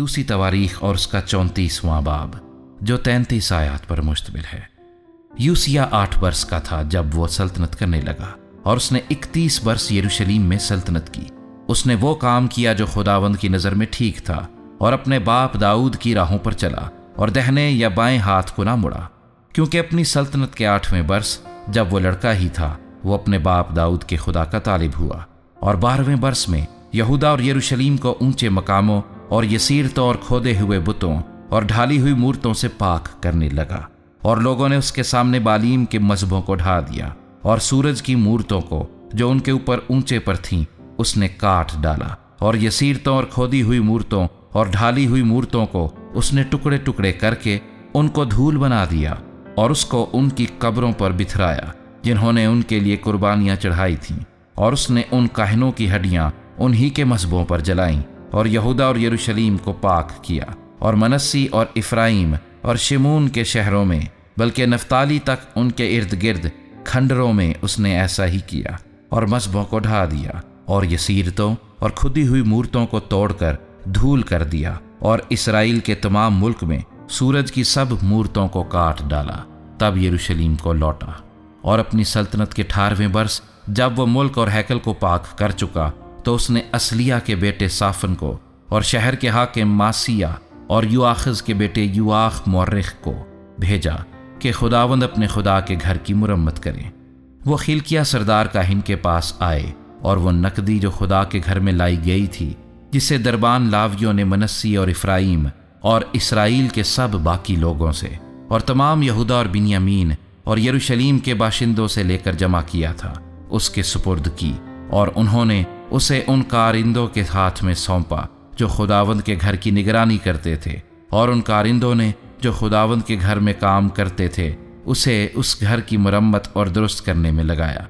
دوسری تواریخ اور اس کا 34واں باب جو 33 آیات پر مشتمل ہے۔ یوسیہ 8 برس کا تھا جب وہ سلطنت کرنے لگا، اور اس نے 31 برس یروشلیم میں سلطنت کی۔ اس نے وہ کام کیا جو خداوند کی نظر میں ٹھیک تھا، اور اپنے باپ داؤد کی راہوں پر چلا، اور دہنے یا بائیں ہاتھ کو نہ مڑا، کیونکہ اپنی سلطنت کے 8ویں برس جب وہ لڑکا ہی تھا، وہ اپنے باپ داؤد کے خدا کا طالب ہوا، اور 12ویں برس میں یہودا اور یروشلیم کو اونچے مقاموں اور یسیر طور کھودے ہوئے بتوں اور ڈھالی ہوئی مورتوں سے پاک کرنے لگا، اور لوگوں نے اس کے سامنے بالیم کے مذہبوں کو ڈھا دیا، اور سورج کی مورتوں کو جو ان کے اوپر اونچے پر تھیں اس نے کاٹ ڈالا، اور یسیر طور کھودی ہوئی مورتوں اور ڈھالی ہوئی مورتوں کو اس نے ٹکڑے ٹکڑے کر کے ان کو دھول بنا دیا، اور اس کو ان کی قبروں پر بتھرایا جنہوں نے ان کے لیے قربانیاں چڑھائی تھیں، اور اس نے ان کاہنوں کی ہڈیاں انہی کے مذہبوں پر جلائیں، اور یہودا اور یروشلیم کو پاک کیا، اور منسی اور افرائیم اور شمون کے شہروں میں بلکہ نفتالی تک ان کے ارد گرد کھنڈروں میں اس نے ایسا ہی کیا، اور مذہبوں کو ڈھا دیا، اور یسیرتوں اور کھدی ہوئی مورتوں کو توڑ کر دھول کر دیا، اور اسرائیل کے تمام ملک میں سورج کی سب مورتوں کو کاٹ ڈالا۔ تب یروشلیم کو لوٹا، اور اپنی سلطنت کے 18ویں برس جب وہ ملک اور ہیکل کو پاک کر چکا تو اس نے اصلیہ کے بیٹے صافن کو اور شہر کے حاکم ماسیہ اور یواخذ کے بیٹے یواخ مورخ کو بھیجا کہ خداوند اپنے خدا کے گھر کی مرمت کریں۔ وہ خلقیہ سردار کاہن کے پاس آئے، اور وہ نقدی جو خدا کے گھر میں لائی گئی تھی، جسے دربان لاویوں نے منسی اور افرائیم اور اسرائیل کے سب باقی لوگوں سے اور تمام یہودا اور بنیامین اور یروشلیم کے باشندوں سے لے کر جمع کیا تھا، اس کے سپرد کی، اور انہوں نے اسے ان کارندوں کے ہاتھ میں سونپا جو خداوند کے گھر کی نگرانی کرتے تھے، اور ان کارندوں نے جو خداوند کے گھر میں کام کرتے تھے اسے اس گھر کی مرمت اور درست کرنے میں لگایا،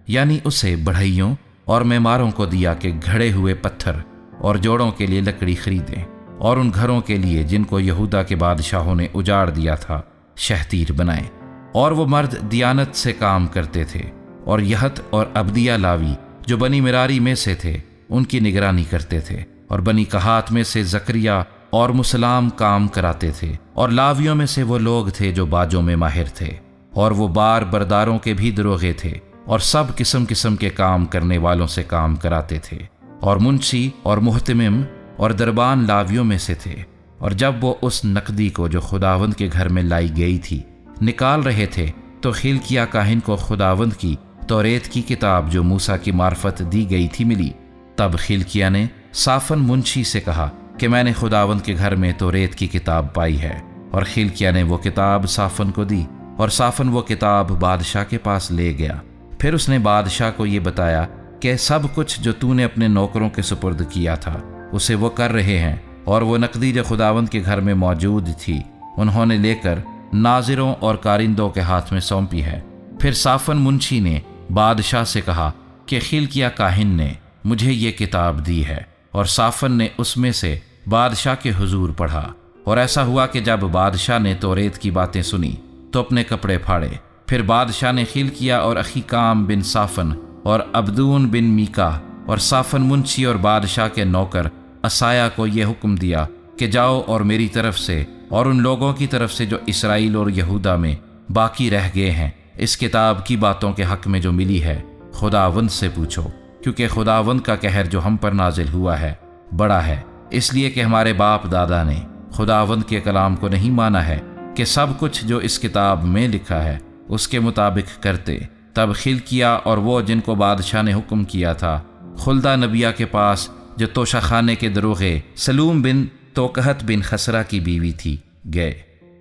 یعنی اسے بڑھئیوں اور معماروں کو دیا کہ گھڑے ہوئے پتھر اور جوڑوں کے لیے لکڑی خریدیں، اور ان گھروں کے لیے جن کو یہودا کے بادشاہوں نے اجاڑ دیا تھا شہتیر بنائیں، اور وہ مرد دیانت سے کام کرتے تھے، اور یہت اور ابدیہ لاوی جو بنی مراری میں سے تھے ان کی نگرانی کرتے تھے، اور بنی کہات میں سے زکریہ اور مسلام کام کراتے تھے، اور لاویوں میں سے وہ لوگ تھے جو باجوں میں ماہر تھے، اور وہ بار برداروں کے بھی دروغے تھے، اور سب قسم قسم کے کام کرنے والوں سے کام کراتے تھے، اور منشی اور محتمم اور دربان لاویوں میں سے تھے۔ اور جب وہ اس نقدی کو جو خداوند کے گھر میں لائی گئی تھی نکال رہے تھے تو خلقیہ کاہن کو خداوند کی توریت کی کتاب جو موسیٰ کی معرفت دی گئی تھی ملی۔ تب خلقیہ نے صافن منشی سے کہا کہ میں نے خداوند کے گھر میں توریت کی کتاب پائی ہے، اور خلقیہ نے وہ کتاب صافن کو دی، اور صافن وہ کتاب بادشاہ کے پاس لے گیا۔ پھر اس نے بادشاہ کو یہ بتایا کہ سب کچھ جو تو نے اپنے نوکروں کے سپرد کیا تھا اسے وہ کر رہے ہیں، اور وہ نقدی جو خداوند کے گھر میں موجود تھی انہوں نے لے کر ناظروں اور کارندوں کے ہاتھ میں سونپی ہے۔ پھر صافن منشی نے بادشاہ سے کہا کہ خلقیہ کاہن نے مجھے یہ کتاب دی ہے، اور صافن نے اس میں سے بادشاہ کے حضور پڑھا۔ اور ایسا ہوا کہ جب بادشاہ نے توریت کی باتیں سنی تو اپنے کپڑے پھاڑے۔ پھر بادشاہ نے خلقیہ اور اخیکام بن صافن اور عبدون بن میکا اور صافن منشی اور بادشاہ کے نوکر عصایہ کو یہ حکم دیا کہ جاؤ اور میری طرف سے اور ان لوگوں کی طرف سے جو اسرائیل اور یہودا میں باقی رہ گئے ہیں اس کتاب کی باتوں کے حق میں جو ملی ہے خداوند سے پوچھو، کیونکہ خداوند کا قہر جو ہم پر نازل ہوا ہے بڑا ہے، اس لیے کہ ہمارے باپ دادا نے خداوند کے کلام کو نہیں مانا ہے کہ سب کچھ جو اس کتاب میں لکھا ہے اس کے مطابق کرتے۔ تب خلقیہ اور وہ جن کو بادشاہ نے حکم کیا تھا خلدہ نبیہ کے پاس جو توشہ خانے کے دروغے سلوم بن توقہت بن خسرہ کی بیوی تھی گئے۔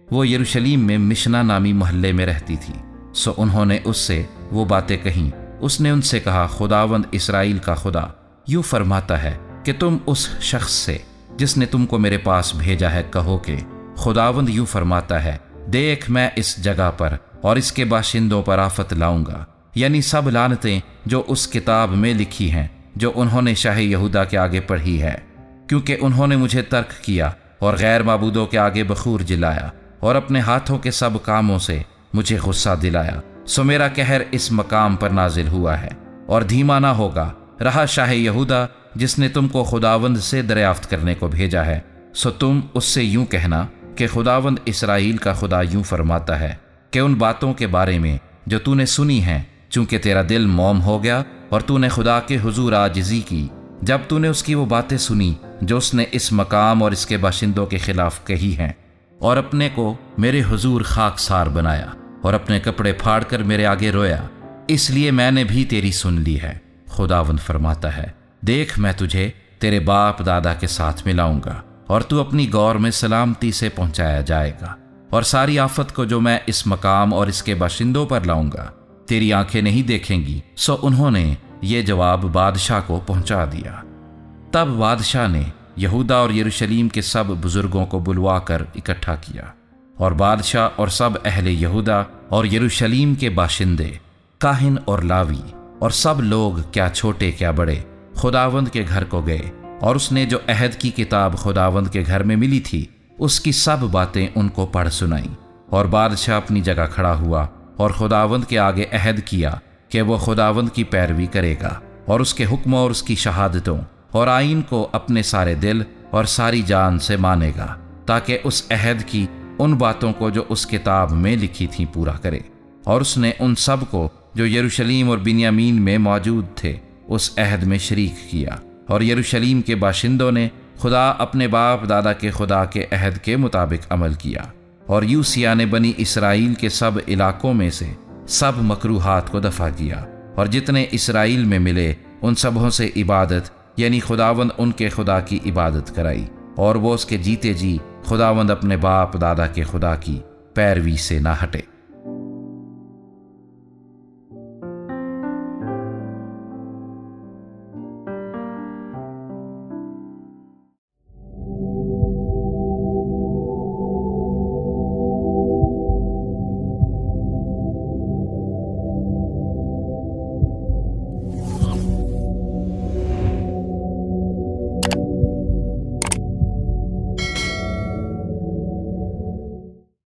وہ یروشلیم میں مشنا نامی محلے میں رہتی تھی، سو انہوں نے اس سے وہ باتیں کہیں۔ اس نے ان سے کہا خداوند اسرائیل کا خدا یوں فرماتا ہے کہ تم اس شخص سے جس نے تم کو میرے پاس بھیجا ہے کہو کہ خداوند یوں فرماتا ہے، دیکھ میں اس جگہ پر اور اس کے باشندوں پر آفت لاؤں گا، یعنی سب لعنتیں جو اس کتاب میں لکھی ہیں جو انہوں نے شاہ یہودا کے آگے پڑھی ہے، کیونکہ انہوں نے مجھے ترک کیا اور غیر معبودوں کے آگے بخور جلایا اور اپنے ہاتھوں کے سب کاموں سے مجھے غصہ دلایا، سو میرا قہر اس مقام پر نازل ہوا ہے اور دھیما نہ ہوگا۔ رہا شاہ یہودا جس نے تم کو خداوند سے دریافت کرنے کو بھیجا ہے، سو تم اس سے یوں کہنا کہ خداوند اسرائیل کا خدا یوں فرماتا ہے کہ ان باتوں کے بارے میں جو تو نے سنی ہیں، چونکہ تیرا دل موم ہو گیا اور تو نے خدا کے حضور عاجزی کی، جب تو نے اس کی وہ باتیں سنی جو اس نے اس مقام اور اس کے باشندوں کے خلاف کہی ہیں، اور اپنے کو میرے حضور خاکسار بنایا اور اپنے کپڑے پھاڑ کر میرے آگے رویا، اس لیے میں نے بھی تیری سن لی ہے۔ خداوند فرماتا ہے، دیکھ میں تجھے تیرے باپ دادا کے ساتھ ملاؤں گا، اور تو اپنی گور میں سلامتی سے پہنچایا جائے گا، اور ساری آفت کو جو میں اس مقام اور اس کے باشندوں پر لاؤں گا تیری آنکھیں نہیں دیکھیں گی۔ سو انہوں نے یہ جواب بادشاہ کو پہنچا دیا۔ تب بادشاہ نے یہودا اور یروشلیم کے سب بزرگوں کو بلوا کر اکٹھا کیا، اور بادشاہ اور سب اہل یہودا اور یروشلیم کے باشندے، کاہن اور لاوی اور سب لوگ، کیا چھوٹے کیا بڑے، خداوند کے گھر کو گئے، اور اس نے جو عہد کی کتاب خداوند کے گھر میں ملی تھی اس کی سب باتیں ان کو پڑھ سنائیں۔ اور بادشاہ اپنی جگہ کھڑا ہوا اور خداوند کے آگے عہد کیا کہ وہ خداوند کی پیروی کرے گا، اور اس کے حکموں اور اس کی شہادتوں اور آئین کو اپنے سارے دل اور ساری جان سے مانے گا، تاکہ اس عہد کی ان باتوں کو جو اس کتاب میں لکھی تھیں پورا کرے۔ اور اس نے ان سب کو جو یروشلیم اور بنیامین میں موجود تھے اس عہد میں شریک کیا، اور یروشلیم کے باشندوں نے خدا اپنے باپ دادا کے خدا کے عہد کے مطابق عمل کیا، اور یوسیہ نے بنی اسرائیل کے سب علاقوں میں سے سب مکروہات کو دفع کیا، اور جتنے اسرائیل میں ملے ان سبوں سے عبادت یعنی خداوند ان کے خدا کی عبادت کرائی، اور وہ اس کے جیتے جی خداوند اپنے باپ دادا کے خدا کی پیروی سے نہ ہٹے۔